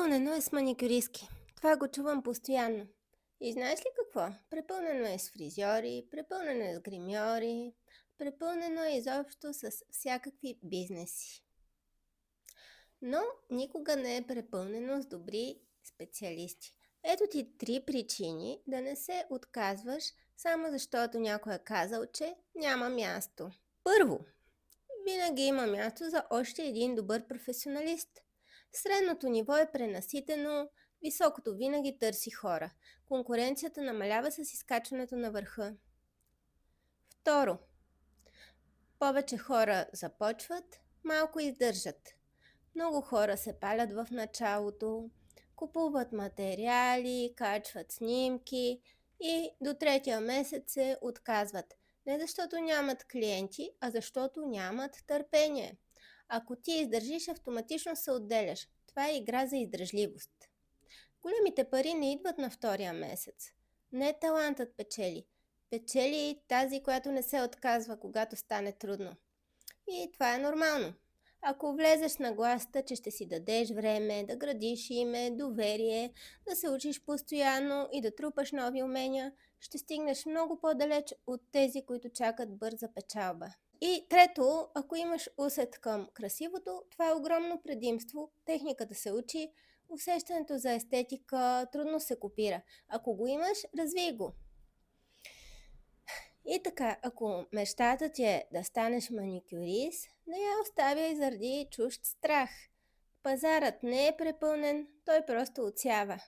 Препълнено е с маникюристки. Това го чувам постоянно. И знаеш ли какво? Препълнено е с фризьори, препълнено е с гримьори, препълнено е изобщо с всякакви бизнеси. Но никога не е препълнено с добри специалисти. Ето ти 3 причини да не се отказваш, само защото някой е казал, че няма място. Първо, винаги има място за още един добър професионалист. Средното ниво е пренаситено, високото винаги търси хора. Конкуренцията намалява с изкачването на върха. Второ, повече хора започват, малко издържат. Много хора се палят в началото, купуват материали, качват снимки и до 3-я месец се отказват. Не защото нямат клиенти, а защото нямат търпение. Ако ти издържиш, автоматично се отделяш. Това е игра за издръжливост. Големите пари не идват на 2-я месец. Не талантът печели. Печели тази, която не се отказва, когато стане трудно. И това е нормално. Ако влезеш на гласта, че ще си дадеш време, да градиш име, доверие, да се учиш постоянно и да трупаш нови умения, ще стигнеш много по-далеч от тези, които чакат бърза печалба. И трето, ако имаш усет към красивото, това е огромно предимство. Техниката се учи, усещането за естетика трудно се копира. Ако го имаш, развий го. И така, ако мечтата ти е да станеш маникюрист, не я оставяй заради чужд страх. Пазарът не е препълнен, той просто отсява.